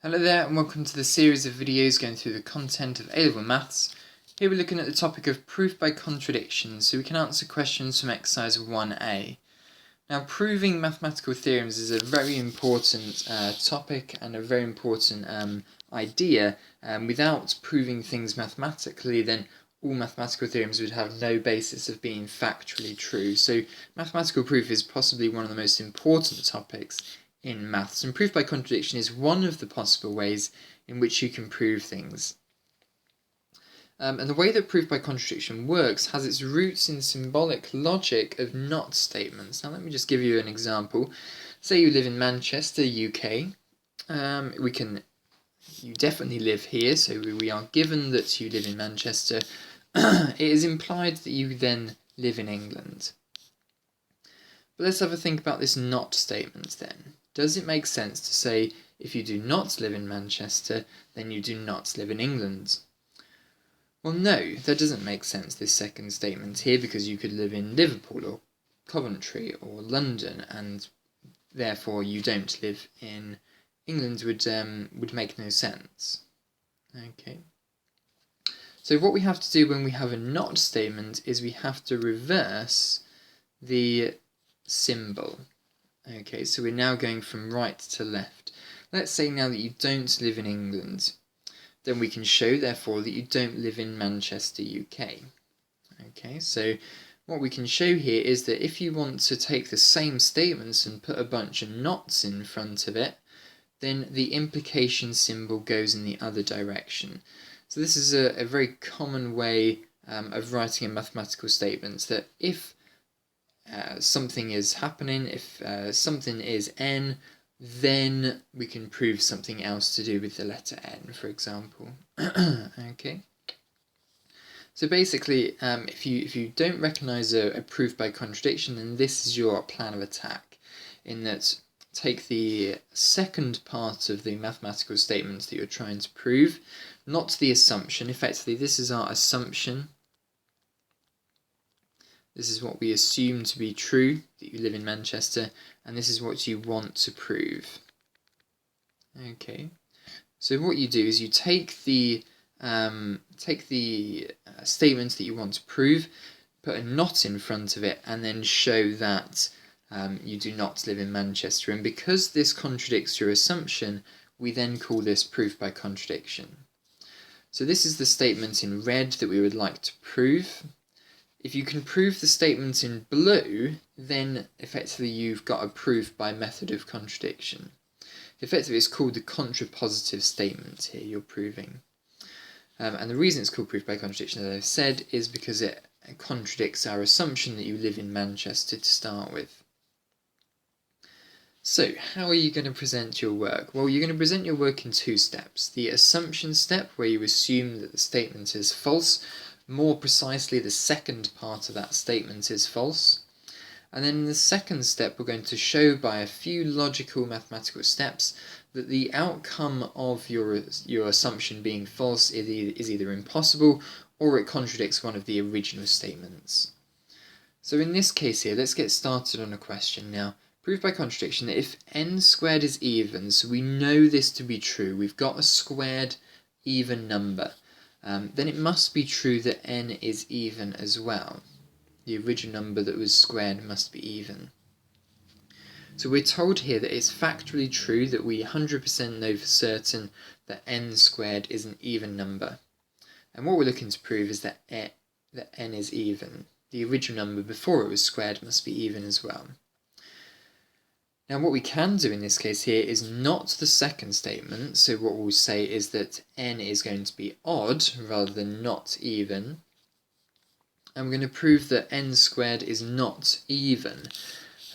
Hello there and welcome to the series of videos going through the content of A-Level Maths. Here we're looking at the topic of proof by contradiction, so we can answer questions from exercise 1a. Now, proving mathematical theorems is a very important topic and a very important idea. Without proving things mathematically, then all mathematical theorems would have no basis of being factually true. So mathematical proof is possibly one of the most important topics in maths, and proof by contradiction is one of the possible ways in which you can prove things. And the way that proof by contradiction works has its roots in symbolic logic of not statements. Now let me just give you an example. Say you live in Manchester, UK. You definitely live here, so we are given that you live in Manchester. It is implied that you then live in England. But let's have a think about this not statement then. Does it make sense to say if you do not live in Manchester, then you do not live in England? Well, no, that doesn't make sense, this second statement here, because you could live in Liverpool or Coventry or London, and therefore you don't live in England would make no sense. Okay. So what we have to do when we have a not statement is we have to reverse the symbol. Okay, so we're now going from right to left. Let's say now that you don't live in England. Then we can show, therefore, that you don't live in Manchester, UK. Okay, so what we can show here is that if you want to take the same statements and put a bunch of nots in front of it, then the implication symbol goes in the other direction. So this is a very common way of writing a mathematical statement, that if something is happening, if something is n, then we can prove something else to do with the letter n, for example. Okay. So basically, if you don't recognise a proof by contradiction, then this is your plan of attack, in that take the second part of the mathematical statements that you're trying to prove, not the assumption. Effectively, this is our assumption. This is what we assume to be true, that you live in Manchester, and this is what you want to prove. Okay, so what you do is you take the statements that you want to prove, put a not in front of it, and then show that you do not live in Manchester. And because this contradicts your assumption, we then call this proof by contradiction. So this is the statement in red that we would like to prove. If you can prove the statement in blue, then effectively you've got a proof by method of contradiction. Effectively, it's called the contrapositive statement here you're proving. And the reason it's called proof by contradiction, as I've said, is because it contradicts our assumption that you live in Manchester to start with. So, how are you going to present your work? Well, you're going to present your work in two steps. The assumption step, where you assume that the statement is false. More precisely, the second part of that statement is false. And then in the second step, we're going to show by a few logical mathematical steps that the outcome of your assumption being false is either impossible or it contradicts one of the original statements. So in this case here, let's get started on a question now. Proof by contradiction that if n squared is even, so we know this to be true, we've got a squared even number. Then it must be true that n is even as well. The original number that was squared must be even. So we're told here that it's factually true that we 100% know for certain that n squared is an even number. And what we're looking to prove is that n is even. The original number before it was squared must be even as well. Now what we can do in this case here is not the second statement, so what we'll say is that n is going to be odd rather than not even. And we're going to prove that n squared is not even.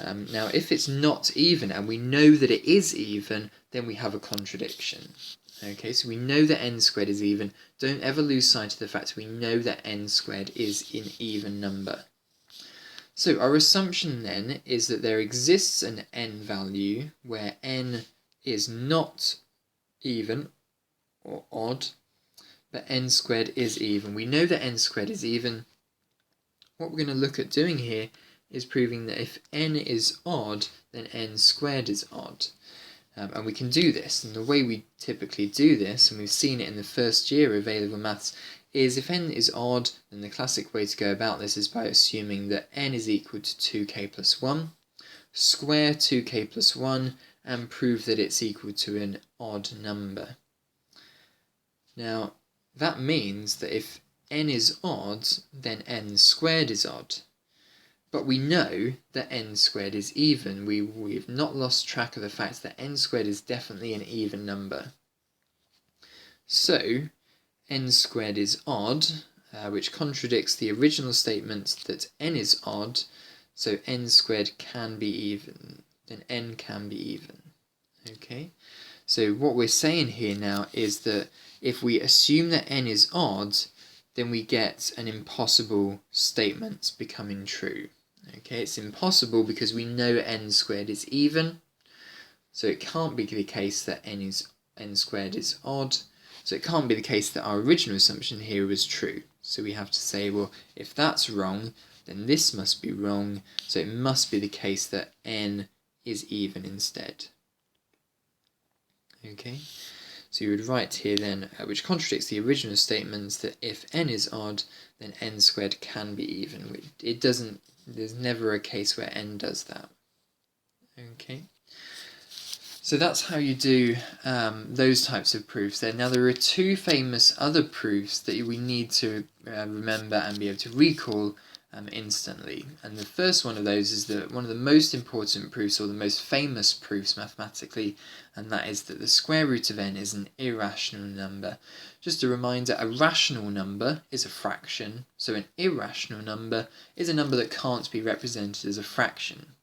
Now if it's not even and we know that it is even, then we have a contradiction. Okay, so we know that n squared is even. Don't ever lose sight of the fact we know that n squared is an even number. So our assumption then is that there exists an n value where n is not even or odd, but n squared is even. We know that n squared is even. What we're going to look at doing here is proving that if n is odd, then n squared is odd. And we can do this, and the way we typically do this, and we've seen it in the first year of A-level maths, is if n is odd, then the classic way to go about this is by assuming that n is equal to 2k plus 1, square 2k plus 1, and prove that it's equal to an odd number. Now, that means that if n is odd, then n squared is odd. But we know that n squared is even. We've not lost track of the fact that n squared is definitely an even number. So, n squared is odd, which contradicts the original statement that n is odd, so n squared can be even. Then n can be even. Okay? So what we're saying here now is that if we assume that n is odd, then we get an impossible statement becoming true. Okay, it's impossible because we know n squared is even, so it can't be the case that n squared is odd, so it can't be the case that our original assumption here was true. So we have to say, well, if that's wrong, then this must be wrong, so it must be the case that n is even instead. Okay, so you would write here then, which contradicts the original statements, that if n is odd, then n squared can be even. It doesn't, there's never a case where n does that. Okay, so that's how you do those types of proofs there. Now there are two famous other proofs that we need to remember and be able to recall instantly. And the first one of those is one of the most important proofs, or the most famous proofs mathematically, and that is that the square root of n is an irrational number. Just a reminder, a rational number is a fraction, so an irrational number is a number that can't be represented as a fraction.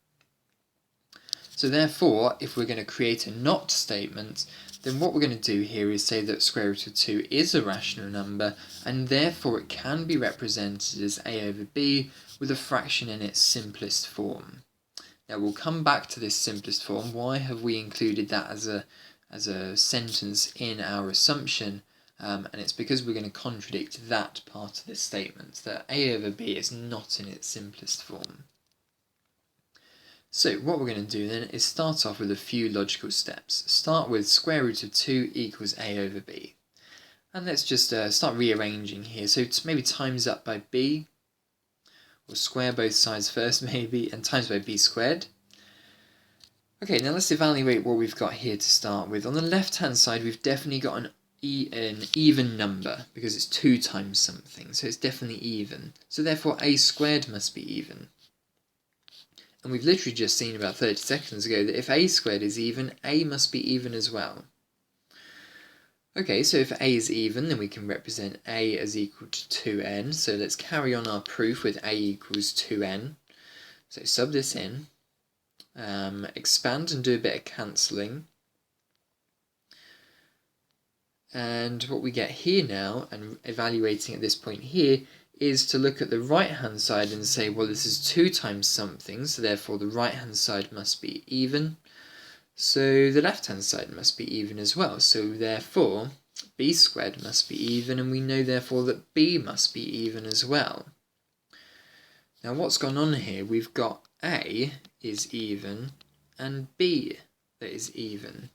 So therefore, if we're going to create a not statement, then what we're going to do here is say that square root of 2 is a rational number, and therefore it can be represented as a over b with a fraction in its simplest form. Now we'll come back to this simplest form. Why have we included that as a sentence in our assumption? And it's because we're going to contradict that part of this statement, that a over b is not in its simplest form. So what we're going to do then is start off with a few logical steps. Start with square root of 2 equals a over b. And let's just start rearranging here. So maybe times up by b, or square both sides first maybe, and times by b squared. Okay, now let's evaluate what we've got here to start with. On the left hand side we've definitely got an even number, because it's 2 times something, so it's definitely even. So therefore a squared must be even. And we've literally just seen about 30 seconds ago that if a squared is even, a must be even as well. Okay, so if a is even, then we can represent a as equal to 2n. So let's carry on our proof with a equals 2n. So sub this in, expand and do a bit of cancelling. And what we get here now, and evaluating at this point here, is to look at the right hand side and say, well, this is 2 times something, so therefore the right hand side must be even, so the left hand side must be even as well, so therefore b squared must be even, and we know therefore that b must be even as well. Now what's gone on here? We've got a is even and b that is even.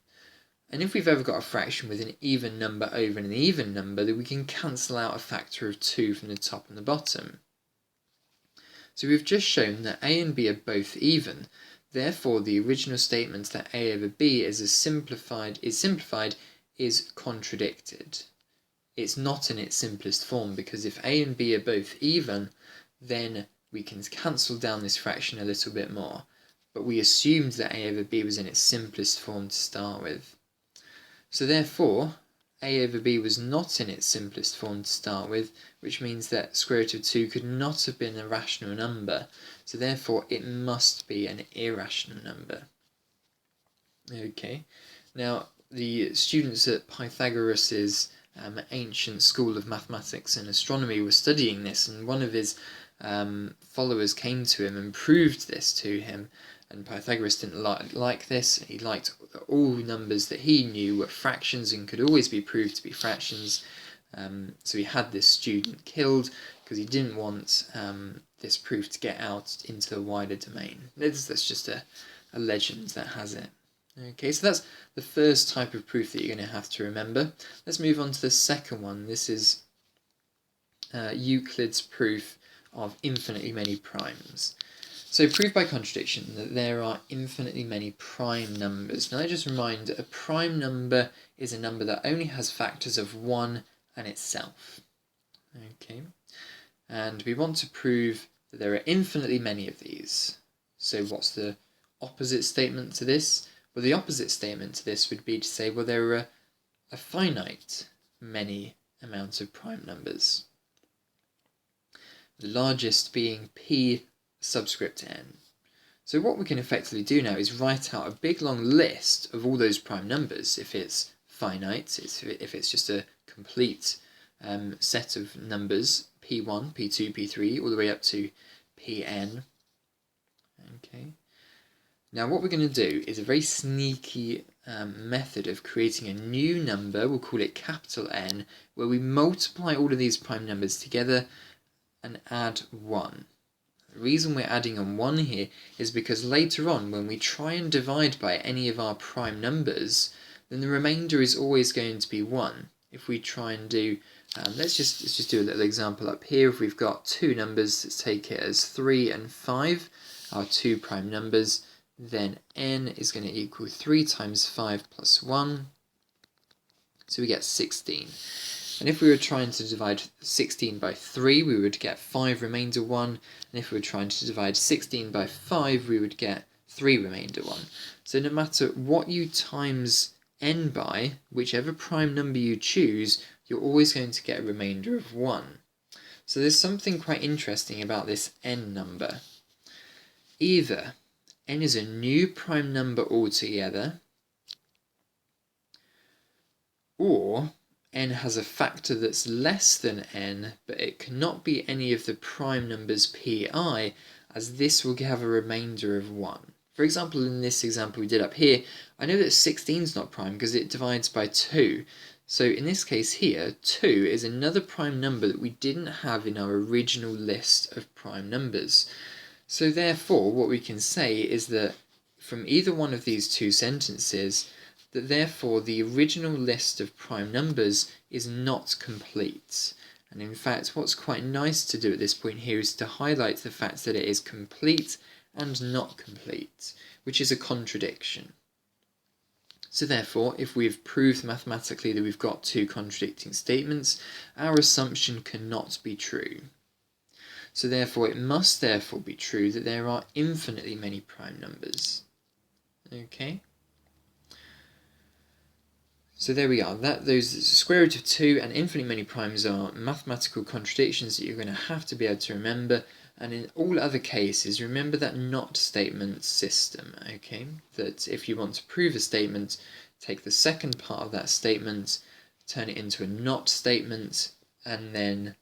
And if we've ever got a fraction with an even number over an even number, then we can cancel out a factor of 2 from the top and the bottom. So we've just shown that a and b are both even. Therefore, the original statement that a over b is simplified is contradicted. It's not in its simplest form, because if a and b are both even, then we can cancel down this fraction a little bit more. But we assumed that a over b was in its simplest form to start with. So therefore, a over b was not in its simplest form to start with, which means that square root of 2 could not have been a rational number. So therefore, it must be an irrational number. Okay, now the students at Pythagoras's ancient school of mathematics and astronomy were studying this, and one of his followers came to him and proved this to him. And Pythagoras didn't like this. He liked that all numbers that he knew were fractions and could always be proved to be fractions. So he had this student killed because he didn't want this proof to get out into the wider domain. That's just a legend that has it. Okay, so that's the first type of proof that you're going to have to remember. Let's move on to the second one. This is Euclid's proof of infinitely many primes. So proof by contradiction that there are infinitely many prime numbers. Now I just remind, a prime number is a number that only has factors of 1 and itself. Okay, and we want to prove that there are infinitely many of these. So what's the opposite statement to this? Well, the opposite statement to this would be to say, well, there are a finite many amount of prime numbers. The largest being p subscript n. So what we can effectively do now is write out a big long list of all those prime numbers. If it's finite, if it's just a complete set of numbers, p1, p2, p3, all the way up to pn. Okay. Now what we're going to do is a very sneaky method of creating a new number, we'll call it capital N, where we multiply all of these prime numbers together and add 1. The reason we're adding on 1 here is because later on, when we try and divide by any of our prime numbers, then the remainder is always going to be 1. If we try and do, let's just do a little example up here. If we've got two numbers, let's take it as 3 and 5, our two prime numbers, then n is going to equal 3 times 5 plus 1, so we get 16. And if we were trying to divide 16 by 3, we would get 5 remainder 1, and if we were trying to divide 16 by 5, we would get 3 remainder 1. So no matter what you times n by, whichever prime number you choose, you're always going to get a remainder of 1. So there's something quite interesting about this n number. Either n is a new prime number altogether, or n has a factor that's less than n, but it cannot be any of the prime numbers pi, as this will have a remainder of 1. For example, in this example we did up here, I know that 16 is not prime because it divides by 2. So in this case here, 2 is another prime number that we didn't have in our original list of prime numbers. So therefore, what we can say is that from either one of these two sentences, that therefore the original list of prime numbers is not complete. And in fact, what's quite nice to do at this point here is to highlight the fact that it is complete and not complete, which is a contradiction. So therefore, if we've proved mathematically that we've got two contradicting statements, our assumption cannot be true. So therefore, it must therefore be true that there are infinitely many prime numbers. Okay? So there we are. Those square root of 2 and infinitely many primes are mathematical contradictions that you're going to have to be able to remember. And in all other cases, remember that not statement system. Okay? That if you want to prove a statement, take the second part of that statement, turn it into a not statement, and then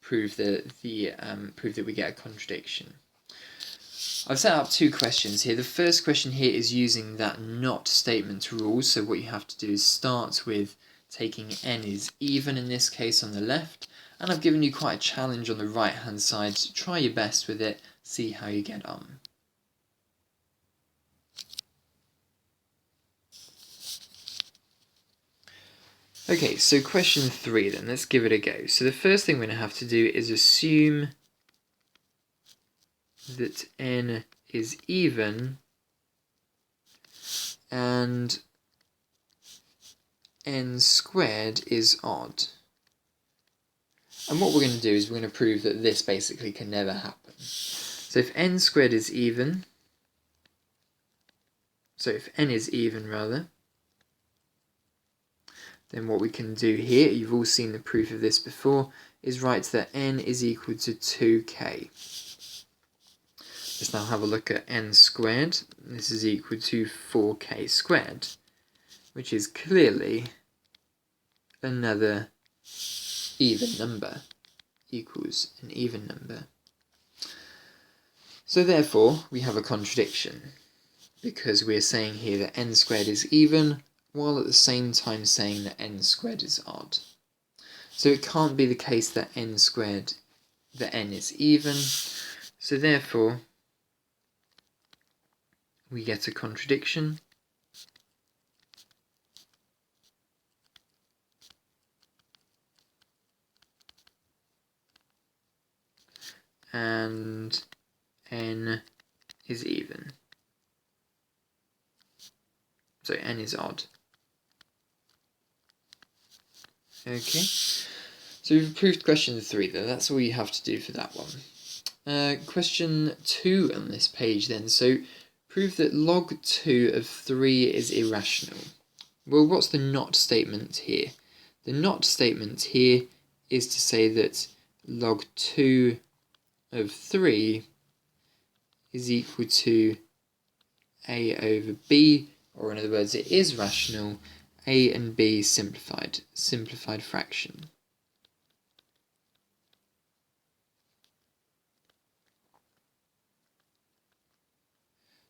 prove that we get a contradiction. I've set up two questions here. The first question here is using that not statement rule. So what you have to do is start with taking n is even in this case on the left, and I've given you quite a challenge on the right hand side. So try your best with it, see how you get on. Okay, so question 3 then, let's give it a go. So the first thing we're going to have to do is assume that n is even and n squared is odd. And what we're going to do is we're going to prove that this basically can never happen. So if n squared is even, so if n is even rather, then what we can do here, you've all seen the proof of this before, is write that n is equal to 2k. Let's now have a look at n squared. This is equal to 4k squared, which is clearly another even number, equals an even number. So therefore, we have a contradiction, because we're saying here that n squared is even, while at the same time saying that n squared is odd. So it can't be the case that n is even, so therefore we get a contradiction, and n is even. So n is odd. Okay, so we've proved question 3 though, that's all you have to do for that one. Question 2 on this page then, so prove that log 2 of 3 is irrational. Well, what's the not statement here? The not statement here is to say that log 2 of 3 is equal to a over b, or in other words, it is rational, a and b simplified fraction.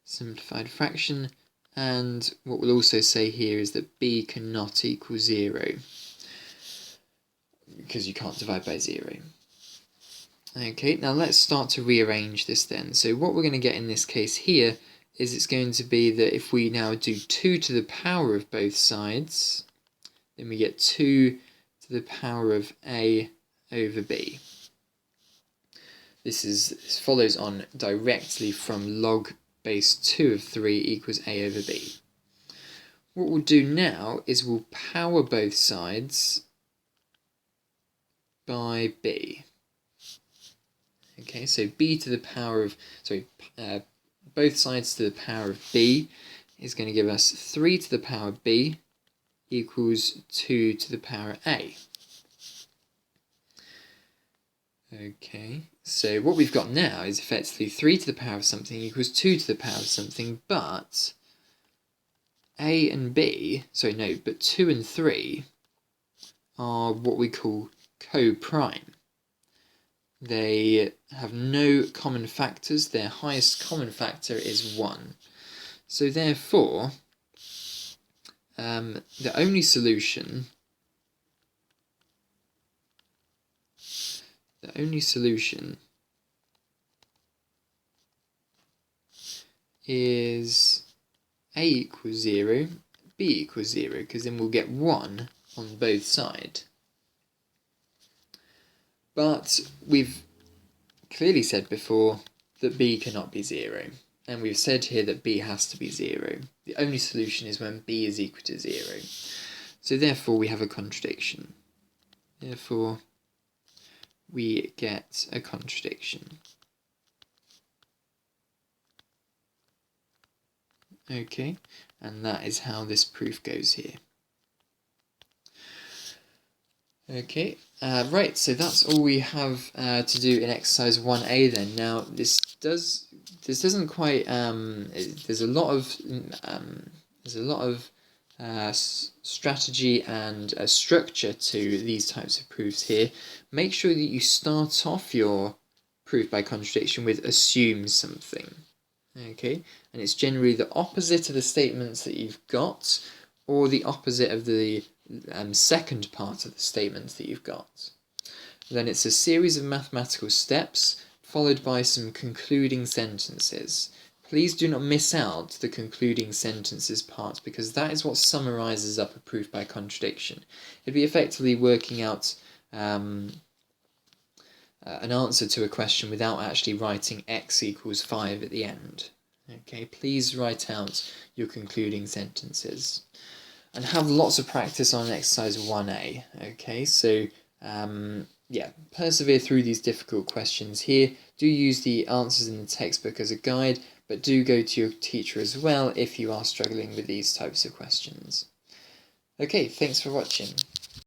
Simplified fraction, and what we'll also say here is that b cannot equal 0, because you can't divide by 0. Okay, now let's start to rearrange this then. So what we're going to get in this case here is it's going to be that if we now do 2 to the power of both sides, then we get 2 to the power of a over b. This follows on directly from log base 2 of 3 equals a over b. What we'll do now is we'll power both sides by b. Okay, so b to the power of, both sides to the power of b is going to give us 3 to the power of b equals 2 to the power of a. Okay, so what we've got now is effectively 3 to the power of something equals 2 to the power of something, but a and b, but 2 and 3 are what we call co-prime. They have no common factors, their highest common factor is 1. So therefore, the only solution is a equals 0, b equals 0, because then we'll get 1 on both sides. But we've clearly said before that b cannot be 0, and we've said here that b has to be 0. The only solution is when b is equal to 0. So therefore we have a contradiction. Therefore we get a contradiction. Okay, and that is how this proof goes here. Okay, right, so that's all we have to do in exercise 1a then. Now, this doesn't quite, there's a lot of strategy and structure to these types of proofs here. Make sure that you start off your proof by contradiction with assume something. Okay, and it's generally the opposite of the statements that you've got, or the opposite of the second part of the statements that you've got. Then it's a series of mathematical steps followed by some concluding sentences. Please do not miss out the concluding sentences part, because that is what summarizes up a proof by contradiction. It'd be effectively working out an answer to a question without actually writing x equals 5 at the end. Okay, please write out your concluding sentences. And have lots of practice on exercise 1a. Okay, so yeah, persevere through these difficult questions here. Do use the answers in the textbook as a guide, but do go to your teacher as well if you are struggling with these types of questions. Okay, thanks for watching.